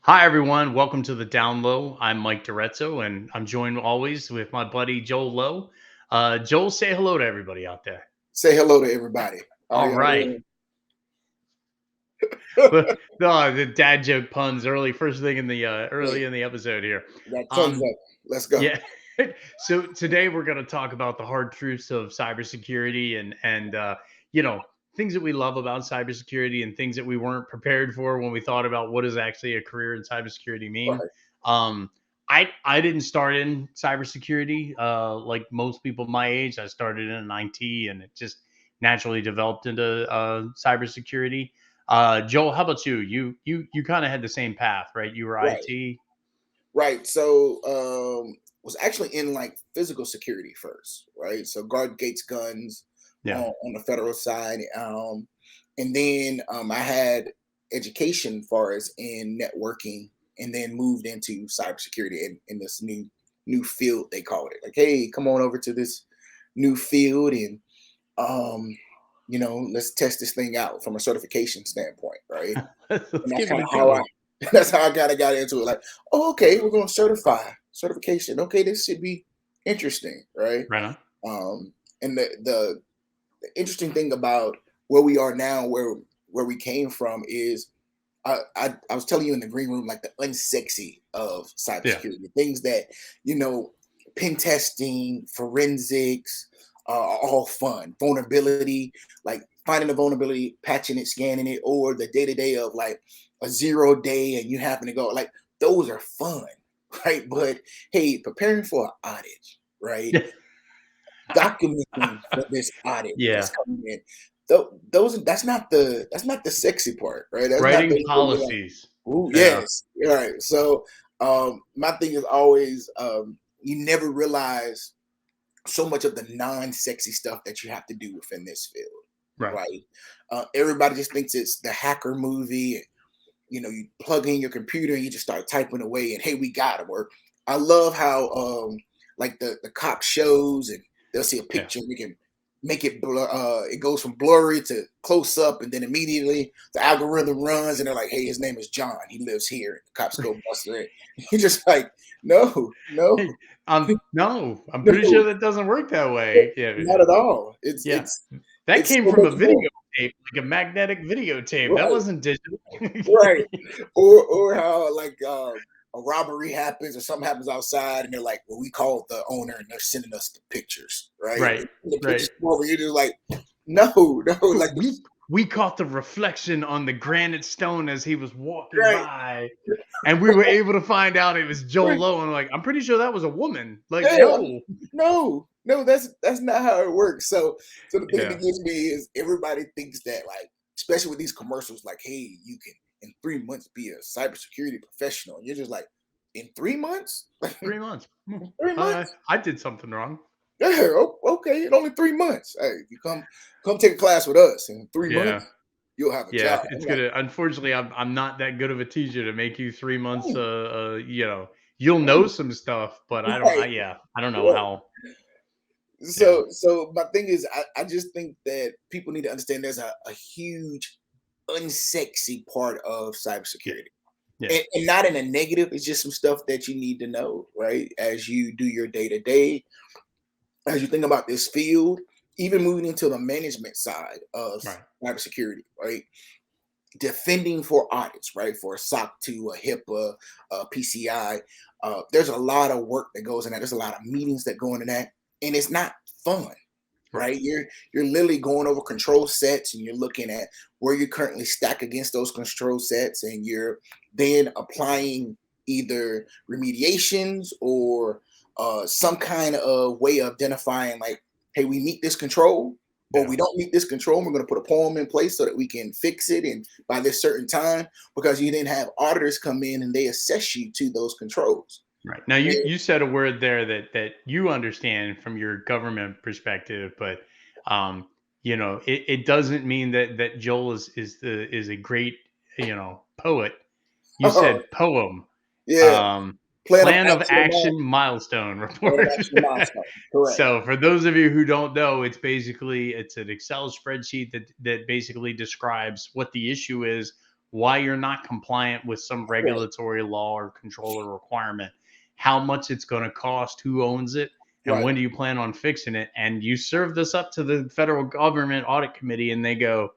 Hi, everyone. Welcome to the Down Low. I'm Mike Dorezzo, and I'm joined always with my buddy Joel Lowe. Joel, say hello to everybody out there. Say hello to everybody. How All y'all right. doing? No, the dad joke puns first thing in the Hey, early in the episode here. we got tons of Um, them. Let's go. yeah. So today we're going to talk about the hard truths of cybersecurity and you know things that we love about cybersecurity and things that we weren't prepared for when we thought about what does actually a career in cybersecurity mean. Right, Um, I didn't start in cybersecurity like most people my age. I started in IT and it just naturally developed into cybersecurity. Joel, how about you? You kind of had the same path, right? You were right, IT. right. So, was actually in like physical security first, right? So guard gates guns Yeah. on the federal side, and then I had education far as in networking, and then moved into cybersecurity in this new field they call it. Like, hey, come on over to this new field and um, let's test this thing out from a certification standpoint, right? Let's And that's give it kind a of how I go. that's how I kind of got into it. Like, oh, okay, we're going to certification. Okay, this should be interesting, right? Right on. Um, and the interesting thing about where we are now, where we came from, is I was telling you in the green room, like the unsexy of Yeah. cybersecurity, things that you know, pen testing, forensics, are all fun. Vulnerability, like finding a vulnerability, patching it, scanning it, or the day to day of like a 0 day and you happen to go like those are fun, right? But hey, preparing for an outage, right? Documenting for this audit that's Yeah. coming in. Those that's not the sexy part, right? That's not Writing the where you're like, policies. ooh, Yeah. yes, all right. So my thing is always you never realize so much of the non-sexy stuff that you have to do within this field, Right. right? Everybody just thinks it's the hacker movie. And, you plug in your computer and you just start typing away, and hey, we got it. Or I love how like the cop shows, and they'll see a Yeah. picture, and we can make it blur. It goes from blurry to close up, and then immediately the algorithm runs, and they're like, "Hey, his name is John. He lives here." The cops go bust it. You're just like, no, no, Hey, no, I'm pretty sure no, that doesn't work that way. Yeah. not at all. It's Yeah. it's That it's came so from a much more. videotape, like a magnetic videotape. That Right. wasn't digital. Right. Or how like a robbery happens or something happens outside and they're like, well, we called the owner and they're sending us the pictures, right? Right. And the Right. pictures come over, you're just like, no, no, like We caught the reflection on the granite stone as he was walking right, by, and we were able to find out it was Joe right. Low. And like, I'm pretty sure that was a woman. Like, Yeah, no. no, no, that's not how it works. So the thing that Yeah. gets me is everybody thinks that like, especially with these commercials, like, hey, you can in 3 months be a cybersecurity professional. And you're just like, in 3 months? Like 3 months. 3 months? I did something wrong. Yeah, okay, in only 3 months. Hey, you come take a class with us. In three Yeah. months, you'll have a Yeah. job. I'm It's like, gonna unfortunately I'm not that good of a teacher to make you 3 months "Ooh, you'll know ooh." some stuff, but Right, I don't know right. how. Yeah. So my thing is, I just think that people need to understand there's a huge unsexy part of Yeah. cybersecurity. Yeah. And not in a negative, it's just some stuff that you need to know, right? As you do your day to day, as you think about this field, even moving into the management side of Right. cybersecurity, right? Defending for audits, right? For a SOC 2, a HIPAA, a PCI. There's a lot of work that goes in that. There's a lot of meetings that go into that, and it's not fun, Right. right? You're literally going over control sets, and you're looking at where you currently stack against those control sets, and you're then applying either remediations or some kind of way of identifying, like, hey, we meet this control, or Yeah. we don't meet this control. We're going to put a poem in place so that we can fix it, and by this certain time, because you didn't have auditors come in and they assess you to those controls. Right. Now you said a word there that you understand from your government perspective, but um, it doesn't mean that Joel is a great, poet. You Oh, said poem. yeah, Um, plan of Plan of action amount, action milestone plan of report. action milestone. Correct. So for those of you who don't know, it's an Excel spreadsheet that basically describes what the issue is, why you're not compliant with some Right. regulatory law or control or requirement, how much it's going to cost, who owns it, and Right. when do you plan on fixing it. And you serve this up to the federal government audit committee, and they go,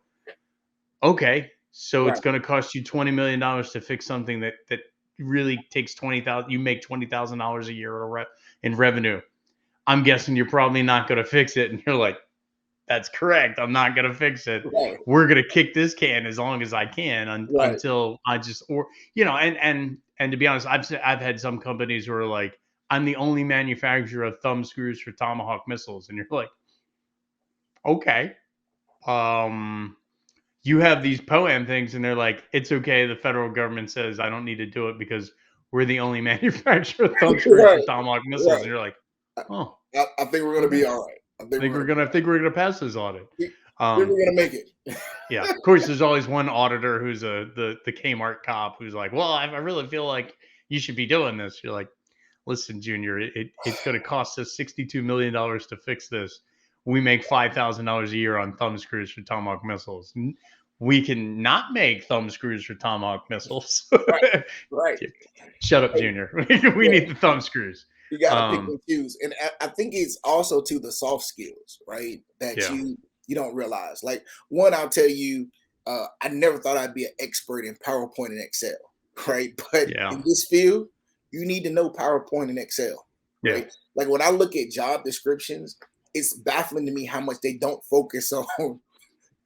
okay, so it's Right. going to cost you $20 million to fix something that really takes 20,000. You make $20,000 a year in revenue. I'm guessing you're probably not going to fix it. And you're like, that's correct. I'm not going to fix it. Right. We're going to kick this can as long as I can Right. until I just, or, and to be honest, I've had some companies who are like, I'm the only manufacturer of thumb screws for Tomahawk missiles. And you're like, okay. Um, you have these POAM things, and they're like, it's okay. The federal government says I don't need to do it because we're the only manufacturer of thumb screws for Right. Tomahawk missiles. And Right. you're like, oh, I think we're gonna okay. be all right. I think we're gonna pass this audit. I think Um, we're gonna make it. yeah. Of course, there's always one auditor who's the Kmart cop who's like, well, I really feel like you should be doing this. You're like, listen, Junior, it's going to cost us $62 million to fix this. We make $5,000 a year on thumb screws for Tomahawk missiles. We can not make thumb screws for Tomahawk missiles. Right. Right. Shut up, Right. Junior. We Yeah. need the thumb screws. You got to pick Um, and choose, and I think it's also to the soft skills, right? That yeah, you don't realize. Like one, I'll tell you, I never thought I'd be an expert in PowerPoint and Excel, right? But yeah, in this field, you need to know PowerPoint and Excel, yeah. right? Like when I look at job descriptions, it's baffling to me how much they don't focus on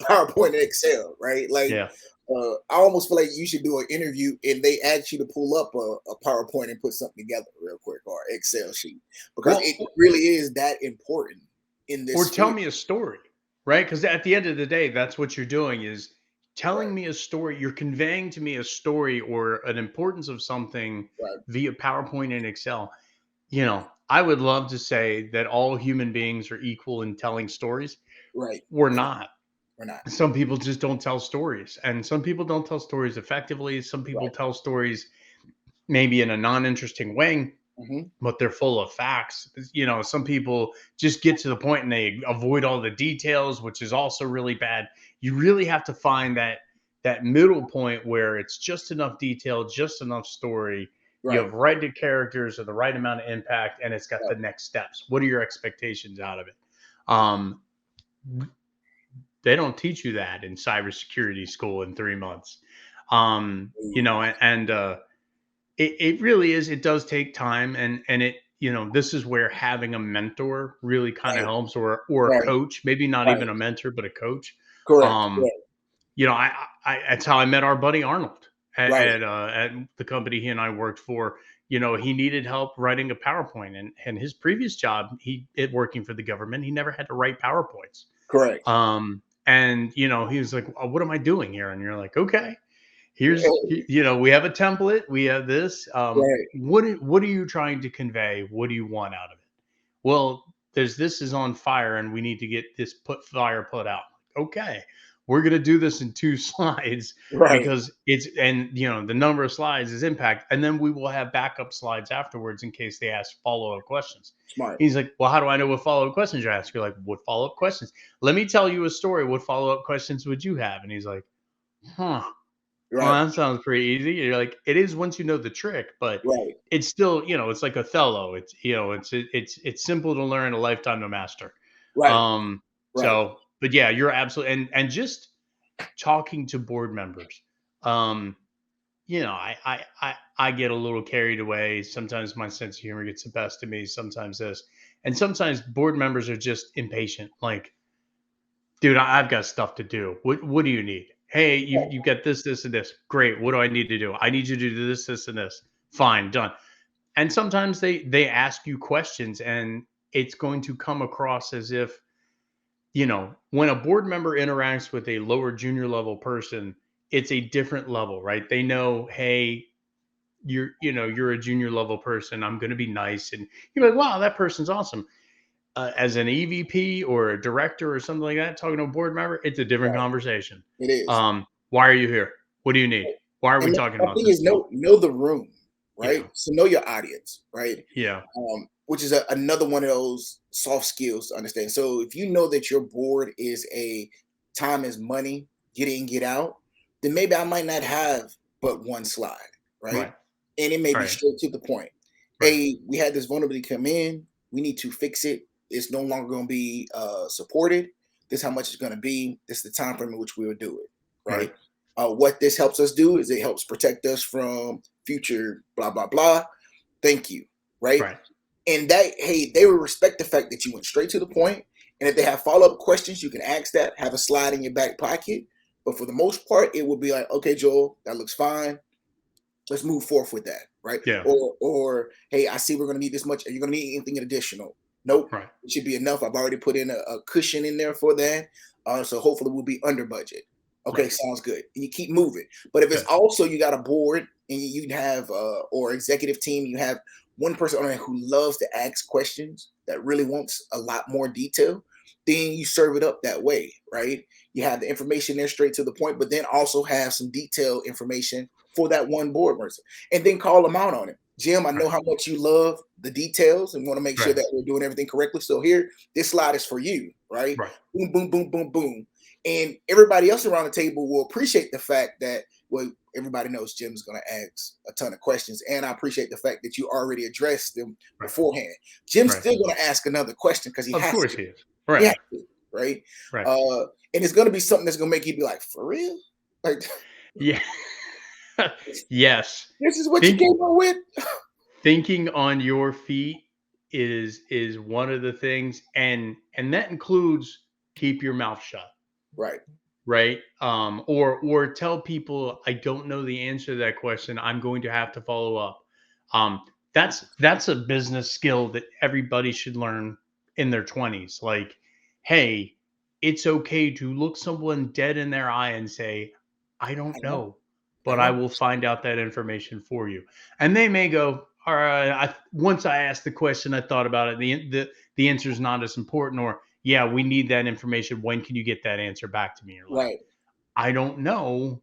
PowerPoint and Excel, right? Like, Yeah. I almost feel like you should do an interview and they ask you to pull up a PowerPoint and put something together real quick or Excel sheet because Well, it really is that important in or this tell field. me a story, right? Because at the end of the day, that's what you're doing is telling Right, me a story. You're conveying to me a story or an importance of something right, via PowerPoint and Excel. I would love to say that all human beings are equal in telling stories. right. We're We're not. not. We're not. Some people just don't tell stories, and some people don't tell stories effectively. Some people Right. tell stories maybe in a non-interesting way, Hmm. but they're full of facts. Some people just get to the point and they avoid all the details, which is also really bad. You really have to find that middle point where it's just enough detail, just enough story. You Right. have right to characters or the right amount of impact, and it's got Right. the next steps. What are your expectations out of it? Um, they don't teach you that in cybersecurity school in 3 months. It really is. It does take time, and this is where having a mentor really kind of Right. helps, or a Right. coach, maybe not Right. even a mentor, but a coach. Correct. Um, Correct. that's how I met our buddy Arnold Right. at the company he and I worked for. He needed help writing a PowerPoint, and his previous job, working for the government, he never had to write PowerPoints. Correct. And he was like, "Oh, what am I doing here?" And you're like, "Okay, we have a template, we have this. Right. What are you trying to convey? What do you want out of it? Well, this is on fire, and we need to get this put out. Okay, we're gonna do this in 2 slides Right. because the number of slides is impact, and then we will have backup slides afterwards in case they ask follow-up questions. Smart. He's like, well, how do I know what follow-up questions you ask? You're like, what follow-up questions? Let me tell you a story. What follow-up questions would you have? And he's like, huh. Right. Well, that sounds pretty easy. You're like, it is once you know the trick, but Right. it's still, it's like Othello. It's simple to learn, a lifetime to master. Right. Um, Right. but yeah, you're absolutely, and just talking to board members. Um, I get a little carried away. Sometimes my sense of humor gets the best of me. Sometimes this, and sometimes board members are just impatient. Like, dude, I've got stuff to do. What do you need? Hey, you get this, and this. Great. What do I need to do? I need you to do this, and this. Fine, done. And sometimes they ask you questions, and it's going to come across as if, when a board member interacts with a lower junior level person, it's a different level, right? They know, hey, you're a junior level person. I'm going to be nice, and you're like, wow, that person's awesome. As an EVP or a director or something like that, talking to a board member, it's a different Right. conversation. It is. Why are you here? What do you need? Why are we And talking my about thing this? is Well, know the room, yeah, right? So know your audience, right? yeah, Which is another one of those soft skills to understand. So if you know that your board is a time is money, get in, get out, then maybe I might not have but one slide, right? Right. And it may be Right. straight to the point. Right. Hey, we had this vulnerability come in. We need to fix it. It's no longer going to be supported. This is how much it's going to be. This is the time frame in which we will do it, Right. right? What this helps us do is it helps protect us from future blah blah blah. Thank you, right? Right. And that, hey, they will respect the fact that you went straight to the point. And if they have follow-up questions, you can ask that, have a slide in your back pocket. But for the most part, it will be like, okay, Joel, that looks fine. Let's move forth with that, right? Yeah. Or hey, I see we're gonna need this much. Are you gonna need anything additional? Nope. Right. It should be enough. I've already put in a cushion in there for that. So hopefully we'll be under budget. Okay, Right. sounds good. And you keep moving. But if it's Yeah. also you got a board and you have or executive team, you have one person on there who loves to ask questions that really wants a lot more detail, then you serve it up that way, right? You have the information there straight to the point, but then also have some detailed information for that one board person, and then call them out on it. Jim, I know Right. how much you love the details and want to make sure Right. that we're doing everything correctly. So here, this slide is for you, right? Right. Boom, boom, boom, boom, boom. And everybody else around the table will appreciate the fact that, well, everybody knows Jim's going to ask a ton of questions. And I appreciate the fact that you already addressed them Right. beforehand. Jim's Right. still going to ask another question because he Of has course to. he is. He Right. has to, right? Right. And it's going to be something that's going to make you be like, for real? Like, Yeah. Yes. this is what you Think came up with? thinking on your feet is one of the things, and that includes keep your mouth shut. Right. Right? Or tell people I don't know the answer to that question. I'm going to have to follow up. Um, that's a business skill that everybody should learn in their 20s. Like, hey, it's okay to look someone dead in their eye and say, I I don't know. know, I but I know. will find out that information for you. And they may go, all right, once I asked the question, I thought about it. The answer is not as important, or yeah, we need that information. When can you get that answer back to me? You're like, Right. I don't know.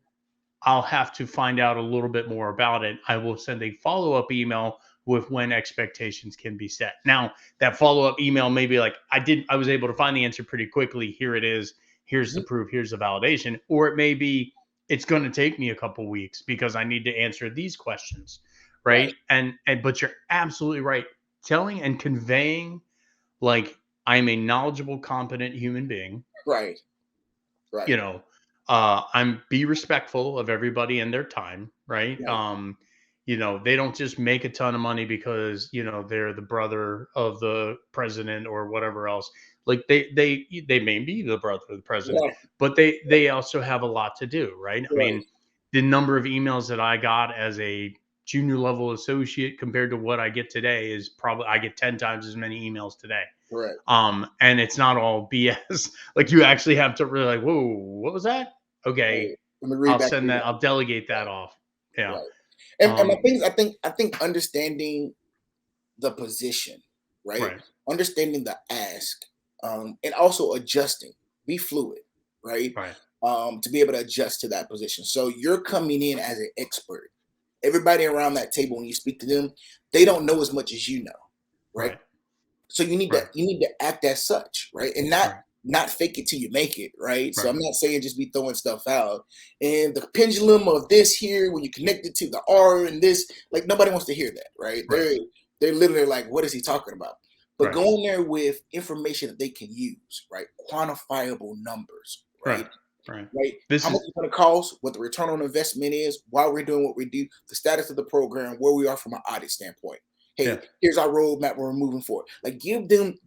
I'll have to find out a little bit more about it. I will send a follow up email with when expectations can be set. Now, that follow up email may be like, I was able to find the answer pretty quickly. Here it is. Here's the Mhm. proof. Here's the validation. Or it may be, it's going to take me a couple weeks because I need to answer these questions. Right. Right. But you're absolutely right. Telling and conveying, like, I'm a knowledgeable, competent human being. Right. Right. You know, I'm be respectful of everybody and their time, right? Right. They don't just make a ton of money because they're the brother of the president or whatever else. Like they may be the brother of the president, Right. but they also have a lot to do, right? I Right. mean, the number of emails that I got as a junior level associate compared to what I get today is probably I get 10 times as many emails today. Right. And it's not all BS. Like you actually have to really like, whoa, what was that? Okay, Right. Let me read I'll back send through that. that. I'll delegate that Right. off. Yeah. Right. And my Um. things, I think understanding the position, right? Right. Understanding the ask, and also adjusting. Be fluid, right? Right. To be able to adjust to that position. So you're coming in as an expert. Everybody around that table, when you speak to them, they don't know as much as you know, right? Right. So Right. you need to act as such, right? And Right. not fake it till you make it, right? So Right. I'm not saying just be throwing stuff out. And the pendulum of this here, when you connect it to the R and this, like nobody wants to hear that, right? Right. They're literally like, what is he talking about? But Right. go in there with information that they can use, right? Quantifiable numbers, Right. right? Right. Right? This How much is it's going to cost, what the return on investment is, why we're doing what we do, the status of the program, where we are from an audit standpoint. Hey, yes. here's our roadmap we're moving forward. Like give them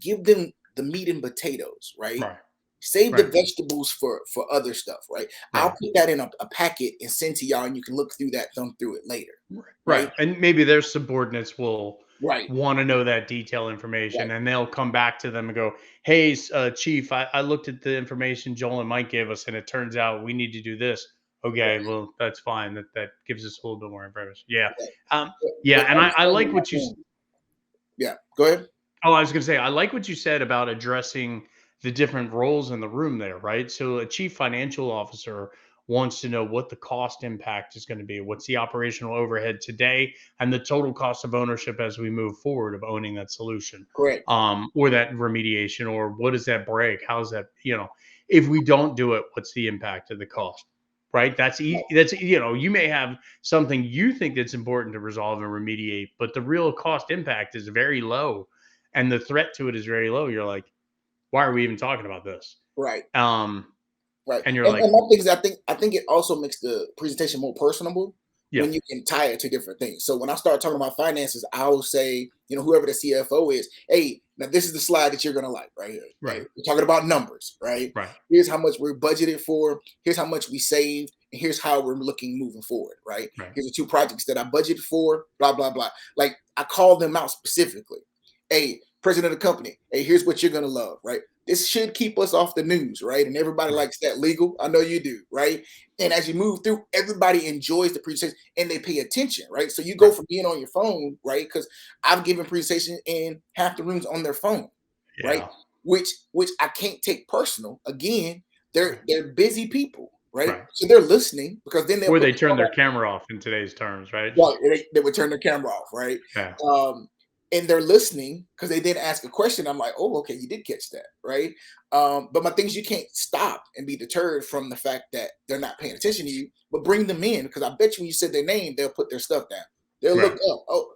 the meat and potatoes, right? Right. Save the Right. vegetables for other stuff, right? I'll Right. put that in a packet and send to y'all, and you can look through that, thumb through it later, Right. right? And maybe their subordinates will Right, want to know that detailed information, right, and they'll come back to them and go, hey, chief, I looked at the information Joel and Mike gave us and it turns out we need to do this. Okay, right, well, that's fine. That gives us a little bit more information. Yeah. right. um yeah, But and I understanding like that what thing. Yeah, go ahead. oh, I was going to say, I like what you said about addressing the different roles in the room there, right? So a chief financial officer wants to know what the cost impact is going to be, what's the operational overhead today, and the total cost of ownership as we move forward of owning that solution, Correct. or that remediation, or what does that break? How's that, if we don't do it, what's the impact of the cost? right? right, That's, you may have something you think that's important to resolve and remediate, but the real cost impact is very low, and the threat to it is very low. You're like, why are we even talking about this? right. Um, Right. and you're like, And my thing is I think it also makes the presentation more personable yeah, when you can tie it to different things. So when I start talking about finances, I will say, whoever the CFO is, hey, now this is the slide that you're gonna like right here. Hey, right, we're talking about numbers, right? right, Here's how much we're budgeted for, here's how much we saved, and here's how we're looking moving forward, right? right, Here's the two projects that I budgeted for, blah, blah, blah. Like I call them out specifically. Hey, president of the company, hey, here's what you're gonna love, right? This should keep us off the news, right? And everybody right, likes that legal. I know you do, right? And as you move through, everybody enjoys the presentation and they pay attention, right? So you go right, from being on your phone, right? Because I've given presentations in half the rooms on their phone, right? yeah, Which I can't take personal. Again, they're right, they're busy people, right? right. So they're listening because then they'll Or put they the turn their camera off in today's terms, right? well, they would turn their camera off, right? Yeah, Um, and they're listening because they didn't ask a question. I'm like, oh, okay, you did catch that, right? But my thing is, you can't stop and be deterred from the fact that they're not paying attention to you, but bring them in because I bet you when you said their name, they'll put their stuff down. They'll look right, up. Oh,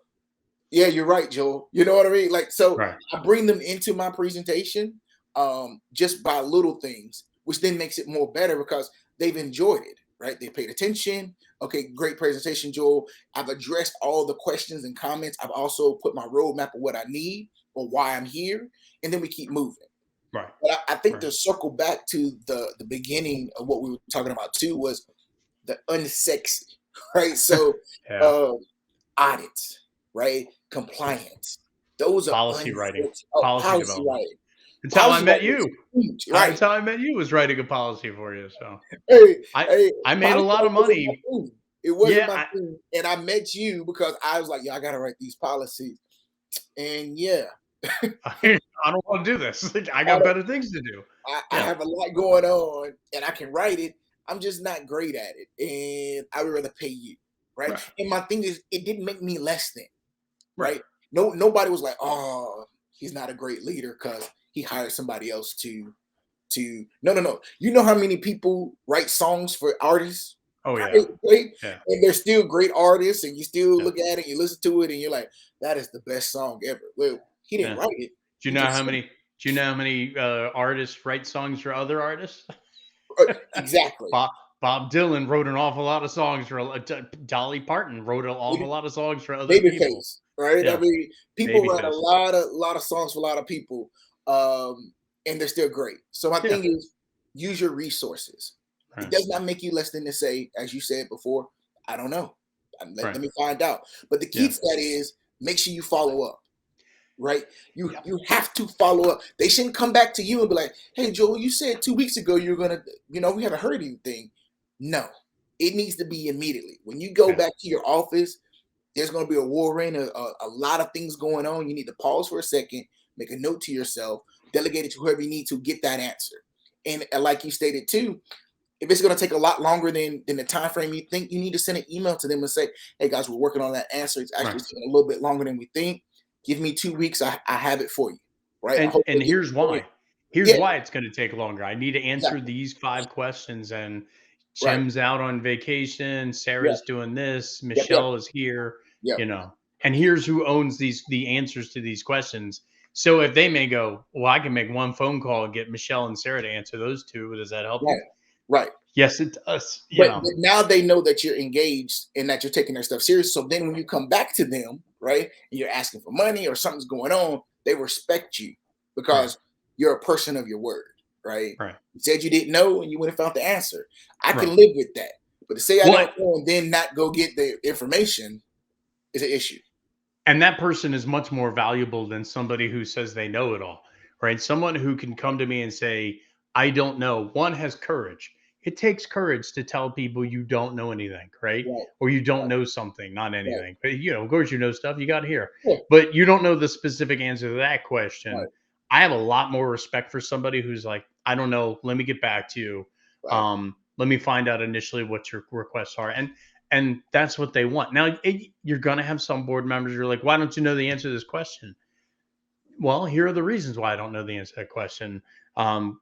yeah, you're right, Joel. You know what I mean? Like, so right, I bring them into my presentation just by little things, which then makes it more better because they've enjoyed it, right? They paid attention. Okay, great presentation, Joel. I've addressed all the questions and comments. I've also put my roadmap of what I need or why I'm here, and then we keep moving. right, But I think right. to circle back to the beginning of what we were talking about too was the unsexy, right? So Yeah, uh, audits, right? Compliance. Those are policy writing, unsexy. Oh, policy policy development. writing. It's how I Policy met writing you. is huge, That's right? how I met you, was writing a policy for you. So Hey, I hey, I made a policy lot of writing wasn't my money. thing. It wasn't Yeah, my thing. And I met you because I was like, yeah, I gotta write these policies. And yeah, I don't want to do this. Like, I I got better things to do. I Yeah, have a lot going on and I can write it. I'm just not great at it. And I would rather pay you. Right. right, And my thing is it didn't make me less than. right. Right? Nobody was like, oh, he's not a great leader because he hired somebody else to no, no, no. You know how many people write songs for artists, Oh yeah, right? Right? yeah, And they're still great artists, and you still yeah, look at it, you listen to it, and you're like, that is the best song ever. Well, he didn't yeah. write it. Do you He know just how sang many? Do you know how many artists write songs for other artists? it. Exactly. Bob Bob Dylan wrote an awful lot of songs for Dolly Parton wrote an awful Baby, lot of songs for other people. Babyface, right? I Yeah, mean, people write a Babyface. lot of songs for a lot of people, and they're still great. So my Yeah, thing is, use your resources. It right, does not make you less than to say, as you said before, I don't know. Let right. me find out. But the key Yeah, to that is make sure you follow up, right? You yeah, you have to follow up. They shouldn't come back to you and be like, hey Joel, you said 2 weeks ago you were gonna, we haven't heard anything. No, it needs to be immediately. When you go yeah, back to your office, there's going to be a war in a lot of things going on. You need to pause for a second, make a note to yourself, delegate it to whoever you need to get that answer. And like you stated too, if it's going to take a lot longer than the time frame you think, you need to send an email to them and say, "Hey guys, we're working on that answer. It's right. actually taking a little bit longer than we think. Give me 2 weeks. I have it for you." Right? I hope And they get here's why. Here's yeah, why it's gonna take longer. I need to answer exactly. these 5 questions, and Right. Jim's out on vacation, Yeah. Sarah's doing this, Yep. Yep. Michelle is here, Yep. and here's who owns the answers to these questions. So if they may go, "Well, I can make 1 phone call and get Michelle and Sarah to answer those 2. Does that help Right. you?" Right. Yes, it does, But now they know that you're engaged and that you're taking their stuff serious. So then when you come back to them, right, and you're asking for money or something's going on, they respect you Right, because you're a person of your word, right? right, You said you didn't know and you went and found the answer. I can right. live with that. But to say I What don't know and then not go get the information is an issue. And that person is much more valuable than somebody who says they know it all, right? Someone who can come to me and say, I don't know. One has courage. It takes courage to tell people you don't know anything, right? Right, Or you don't right, know something, not right. anything. But of course, you know stuff. You got to hear, Yeah, but you don't know the specific answer to that question. right, I have a lot more respect for somebody who's like, I don't know. Let me get back to you. right, Let me find out initially what your requests are, and that's what they want. Now, you're going to have some board members who are like, why don't you know the answer to this question? Well, here are the reasons why I don't know the answer to that question.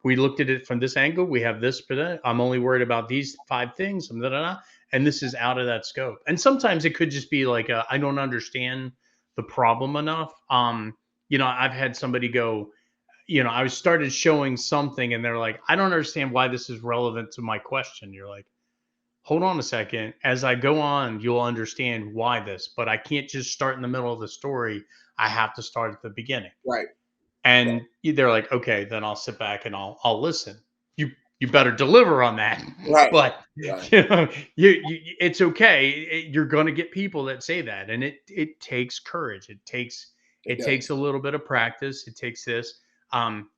We looked at it from this angle. We have this, but I'm only worried about these five things, and, da, da, da, and this is out of that scope. And sometimes it could just be like, I don't understand the problem enough. I've had somebody go, I started showing something, and they're like, I don't understand why this is relevant to my question. You're like, hold on a second. As I go on, you'll understand why this, but I can't just start in the middle of the story. I have to start at the beginning. Right. And they're like, okay, then I'll sit back and I'll listen. You better deliver on that. Right. But Right. it's okay. You're going to get people that say that, and it takes courage. It It takes does. a little bit of practice. It takes this.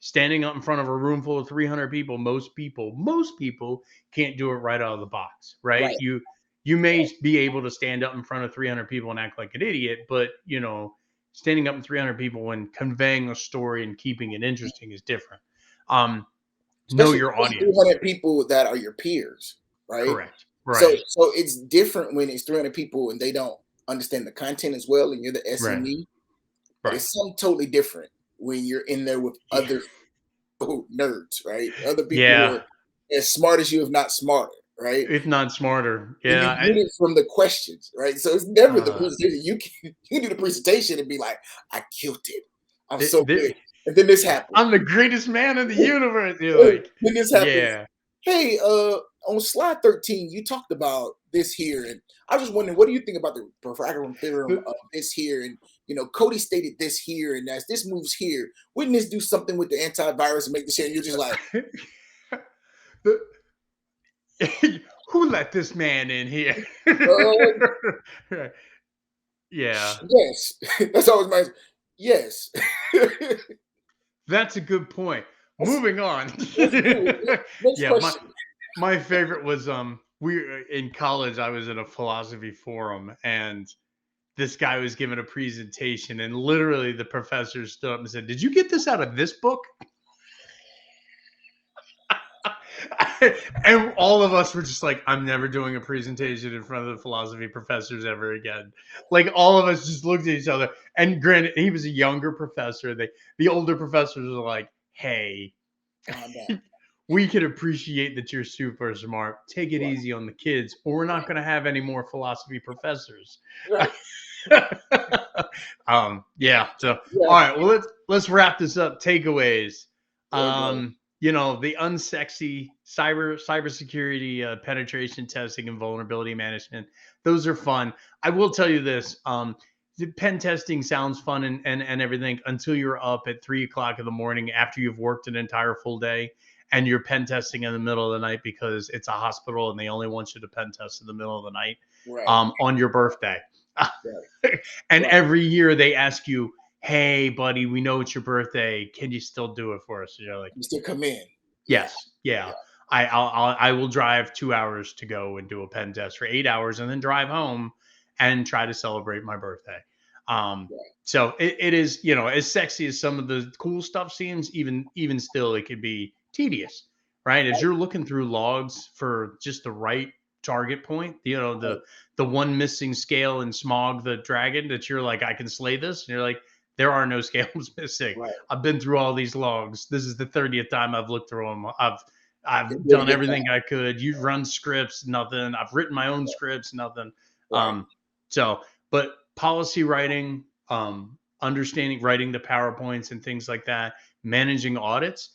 Standing up in front of a room full of 300 people, most people can't do it right out of the box, right? Right. You may be able to stand up in front of 300 people and act like an idiot, but standing up in 300 people and conveying a story and keeping it interesting is different. Um, know Especially your audience. 300 people that are your peers, right? Correct. So Right. so it's different when it's 300 people and they don't understand the content as well, and you're the Right. SME. But Right. it's something totally different when you're in there with Yeah. other nerds, right? Other people who Yeah. are as smart as you, if not smarter, right? If not smarter. And Yeah. you get it from the questions, right? So it's never the Uh, presentation. You can do the presentation and be like, I killed it. I'm th- so good. th- And then this happens. I'm the greatest man in the universe. You're like, Then this happens. yeah. Hey, on slide 13, you talked about this here, and I was just wondering, what do you think about the Pythagorean theorem of this here? And Cody stated this here, and as this moves here, wouldn't this do something with the antivirus and make the shit? And you're just like, The- who let this man in here? uh, Yeah. yes, that's always my yes. That's a good point. Let's Moving on. move. Next Yeah, my question. my favorite was we in college I was in a philosophy forum, and this guy was giving a presentation, and literally the professor stood up and said, "Did you get this out of this book?" And all of us were just like, I'm never doing a presentation in front of the philosophy professors ever again. Like all of us just looked at each other. And granted, he was a younger professor. The older professors were like, hey, Calm down. we can appreciate that you're super smart. Take it Right, easy on the kids, or we're not right, going to have any more philosophy professors. right. Yeah. So, Yeah, all right. Well, let's wrap this up. Takeaways. there you go. The unsexy cybersecurity penetration testing and vulnerability management. Those are fun. I will tell you this. The pen testing sounds fun and everything until you're up at 3 o'clock in the morning after you've worked an entire full day and you're pen testing in the middle of the night because it's a hospital and they only want you to pen test in the middle of the night Right, on your birthday. right, And right. every year they ask you, hey, buddy, we know it's your birthday. Can you still do it for us? And you're like, You still come in. Yeah, yes, yeah. yeah, I will drive 2 hours to go and do a pen test for 8 hours and then drive home and try to celebrate my birthday. Um, right, so it is, as sexy as some of the cool stuff seems, even still, it could be tedious, right? As right, you're looking through logs for just the right target point, right, the one missing scale in Smog the Dragon that you're like, I can slay this, and you're like, there are no scales missing. right. I've been through all these logs. This is the 30th time I've looked through them. I've You're doing a done good everything job. I could. You've Right, run scripts, nothing. I've written my own scripts, nothing. right. Um, so, but policy writing, understanding writing the PowerPoints and things like that, managing audits,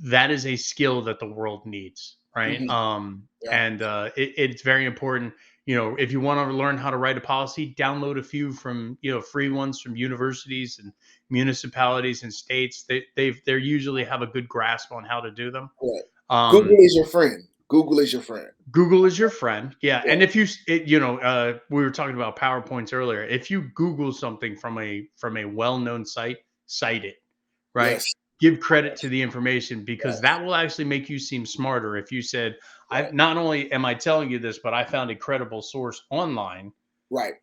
that is a skill that the world needs, right? Mhm. Yeah, And it's very important. If you want to learn how to write a policy, download a few from free ones from universities and municipalities and states. They usually have a good grasp on how to do them. right. Google Um, is your friend. Google is your friend. Google is your friend, yeah. Yeah. And if we were talking about PowerPoints earlier. If you Google something from a well-known site, cite it, right? Yes. Give credit to Yes. the information because Yes. that will actually make you seem smarter if you said, "I Right. not only am I telling you this, but I found a credible source online Right.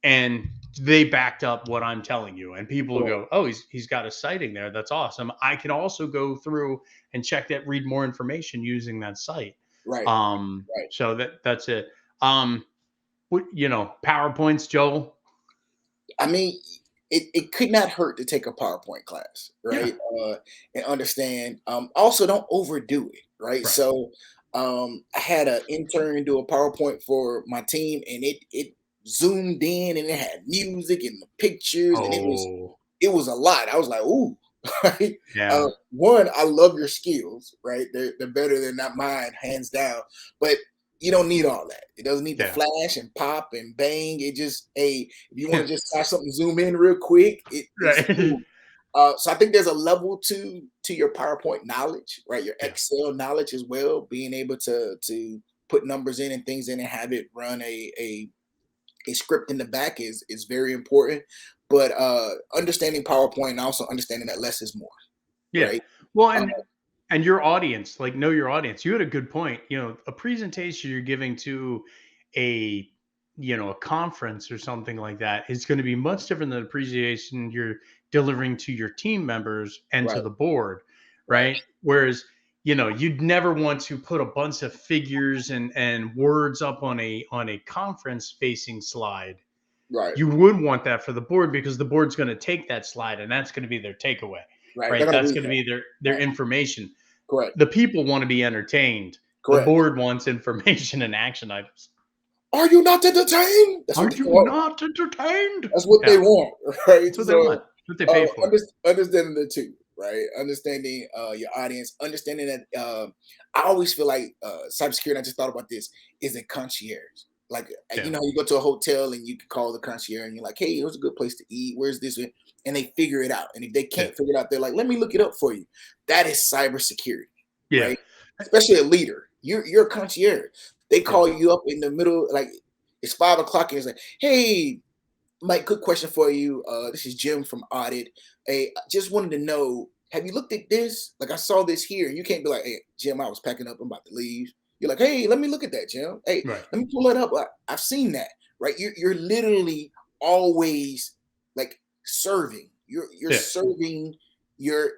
and they backed up what I'm telling you." And people will Right. go, "Oh, he's got a citing there. That's awesome. I can also go through and check that, read more information using that site." Right. Right. So that's it. PowerPoints, Joel. I mean, it could not hurt to take a PowerPoint class, Yeah. right? And understand. Also, don't overdo it, right? Right. So, I had an intern do a PowerPoint for my team, and it zoomed in, and it had music and the pictures, and Oh, it was a lot. I was like, ooh, right? yeah. One, I love your skills, right? They're better than not mine, hands down. But you don't need all that. It doesn't need to Yeah. flash and pop and bang. It just, hey, if you want Yeah. to just try something, zoom in real quick, it's Right. cool. So I think there's a level to your PowerPoint knowledge, right? Your Yeah. Excel knowledge as well, being able to put numbers in and things in and have it run a script in the back is very important. But understanding PowerPoint and also understanding that less is more, Yeah. right? Well, Uh, and your audience, like, know your audience. You had a good point. A presentation you're giving to a a conference or something like that is going to be much different than a presentation you're delivering to your team members and to right, the board, right, right? Whereas, you'd never want to put a bunch of figures and words up on a conference facing slide. right, You would want that for the board because the board's going to take that slide and that's going to be their takeaway, right. They're right? gonna That's read going to that. be their Right. information. Correct. The people want to be entertained. The Correct. board wants information and action items. Are you not entertained? That's Are what they you want. not entertained? That's what they Yeah, want, right? that's what they So, want. That's what they pay for. understanding the two, right? Understanding your audience, understanding that I always feel like cybersecurity. I just thought about this is a concierge. Like Yeah, you go to a hotel and you can call the concierge and you're like, "Hey, where's a good place to eat? Where's this?" And they figure it out. And if they yeah, can't figure it out, they're like, "Let me look it up for you." That is cybersecurity, yeah, right? Especially a leader. You're a concierge. They yeah, call you up in the middle, like it's 5 o'clock, and it's like, "Hey, Mike, good question for you. This is Jim from Audit. Hey, I just wanted to know, have you looked at this? Like, I saw this here. You can't be like, hey, Jim, I was packing up. I'm about to leave. You're like, hey, let me look at that, Jim. Hey, right. let me pull it up. I've seen that, right? You're literally always like serving. You're Yeah, serving your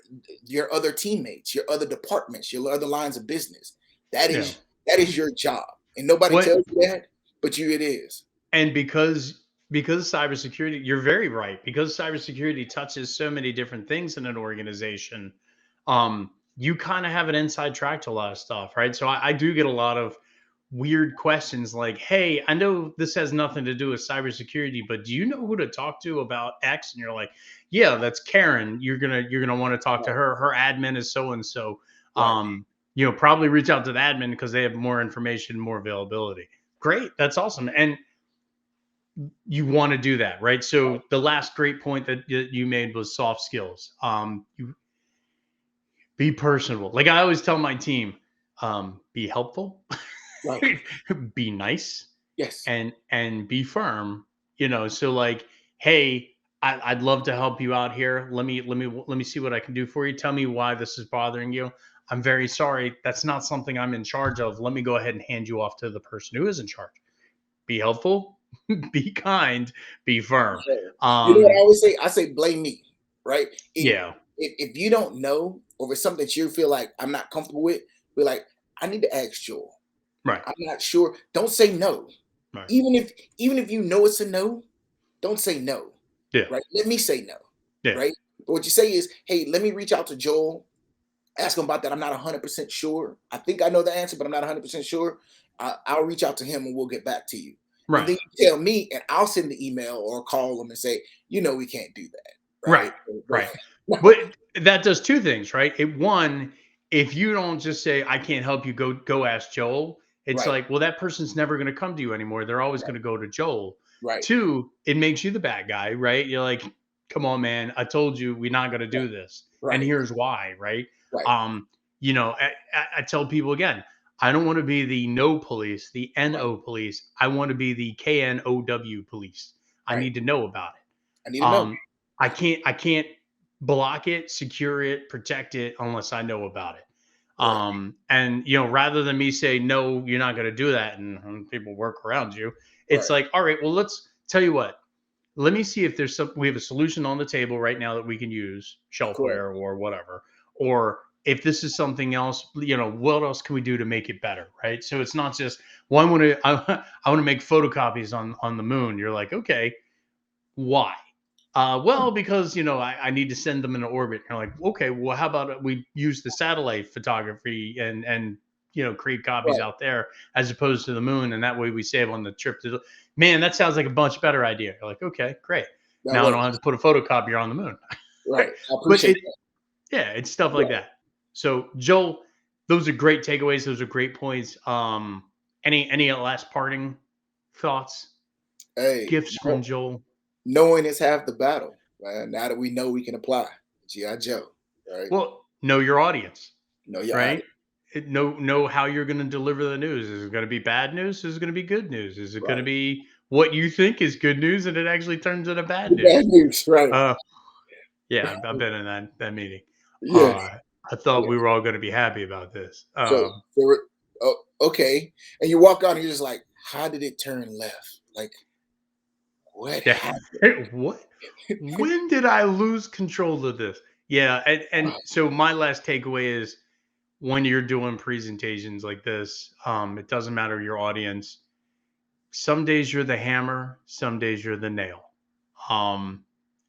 your other teammates, your other departments, your other lines of business. That yeah. is that is your job, and nobody What tells you that, but you it is. And because cybersecurity, you're very right. Because cybersecurity touches so many different things in an organization, you kind of have an inside track to a lot of stuff, right? So I do get a lot of weird questions like, "Hey, I know this has nothing to do with cybersecurity, but do you know who to talk to about X?" And you're like, "Yeah, that's Karen. You're gonna want to talk to Right, her. Her admin is so and so. right, Probably reach out to the admin because they have more information, more availability." Great, that's awesome. And you want to do that, right? right, So the last great point that you made was soft skills. You be personable. Like I always tell my team, be helpful, right. be nice, Yes. and be firm. So like, hey, I'd love to help you out here. Let me see what I can do for you. Tell me why this is bothering you. I'm very sorry. That's not something I'm in charge of. Let me go ahead and hand you off to the person who is in charge. Be helpful, be kind, be firm. Sure. You know what I Um, always say? I say blame me, right? yeah, If you don't know, or if it's something that you feel like I'm not comfortable with, be like, I need to ask Joel. right, I'm not sure. Don't say no. right, Even if you know it's a no, don't say no. yeah, Right? Let me say no. yeah, Right? But what you say is, hey, let me reach out to Joel, ask him about that. I'm not 100% sure. I think I know the answer, but I'm not 100% sure. I'll reach out to him and we'll get back to you. And right, then you tell me, and I'll send the email or call them and say, we can't do that. right, Right. right. But that does two things, right? One, if you don't just say I can't help you, go ask Joel. It's Right. like, well, that person's never going to come to you anymore. They're always Right. going to go to Joel. Right. Two, it makes you the bad guy, right? You're like, come on, man, I told you we're not going to Right. do this, and Right. here's why, right? Right. Um, I tell people again, I don't want to be the no police, the Right. NO police. I want to be the KNOW police. I Right. need to know about it. I need to know. Um, I can't block it, secure it, protect it unless I know about it. Correct. And rather than me say no, you're not going to do that, and people work around you, it's Right. like, all right, well, let's tell you what. Let me see if we have a solution on the table right now that we can use, Correct. shelfware or whatever, or if this is something else, what else can we do to make it better, right? So it's not just, well, I want to make photocopies on the moon. You're like, okay, why? Well, because I need to send them in orbit. You're like, okay, well, how about we use the satellite photography and create copies Right. out there as opposed to the moon, and that way we save on the trip to. Man, that sounds like a much better idea. You're like, okay, great. That Now I don't have works. to put a photocopier on the moon. Right. I But appreciate that. yeah, it's stuff like Right. that. So Joel, those are great takeaways. Those are great points. Any last parting thoughts, Hey, gifts from Joel? knowing is half the battle. Man. Now that we know, we can apply. G.I. Joe. Right. Well, know your audience, Know your right? audience. Know how you're going to deliver the news. Is it going to be bad news? Is it going to be good news? Is it going to Right. be what you think is good news and it actually turns into bad The bad news? news. Right. Uh, yeah, I've been in that meeting. Yeah. Uh, I thought Yeah. we were all going to be happy about this. So oh, okay. And you walk out and you're just like, how did it turn left? Like, what Yeah. happened? What? When did I lose control of this? Yeah, and Right. so my last takeaway is when you're doing presentations like this, it doesn't matter your audience. Some days you're the hammer, some days you're the nail. Um,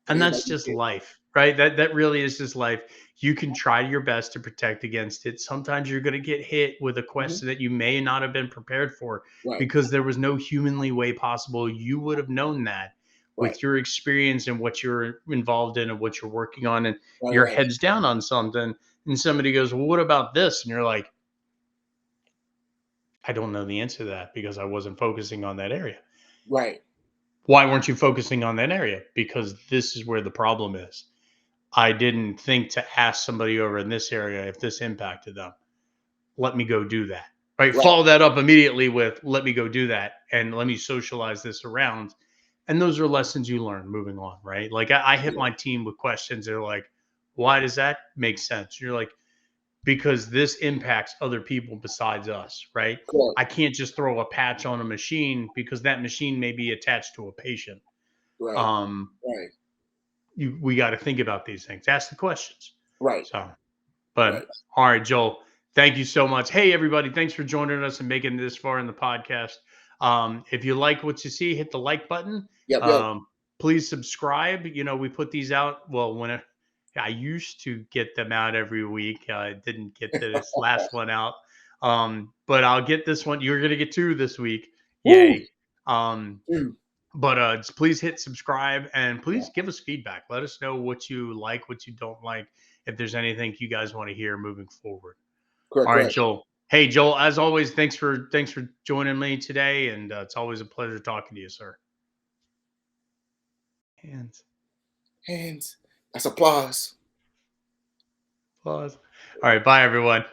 and Plays by that's your just kid. life, right? That really is just life. You can try your best to protect against it. Sometimes you're going to get hit with a Mhm. question that you may not have been prepared for Right. because there was no humanly way possible you would have known that Right. with your experience and what you're involved in and what you're working on and Right. your Right. head's down on something and somebody goes, "Well, what about this?" And you're like, "I don't know the answer to that because I wasn't focusing on that area." Right. Why weren't you focusing on that area? Because this is where the problem is. I didn't think to ask somebody over in this area if this impacted them. Let me go do that. Right. Right. Follow that up immediately with let me go do that and let me socialize this around. And those are lessons you learn moving on. Right. Like I hit Yeah. my team with questions. They're like, why does that make sense? You're like, because this impacts other people besides us. Right. Correct. I can't just throw a patch on a machine because that machine may be attached to a patient. Right. Um, Right. we got to think about these things. Ask the questions. Right. So, but Right. all right, Joel, thank you so much. Hey, everybody, thanks for joining us and making it this far in the podcast. If you like what you see, hit the like button. Yep. Yep. Please subscribe. We put these out. Well, I used to get them out every week. I didn't get this last one out. But I'll get this one. You're going to get two this week. Woo. Yay. Um, Mm. but please hit subscribe and Yeah. please give us feedback. Let us know what you like, what you don't like, if there's anything you guys want to hear moving forward. Correct. All right, Correct. Joel. Hey, Joel. As always, thanks for joining me today, and it's always a pleasure talking to you, sir. Hands. Hands. That's applause. Applause. All right, bye, everyone.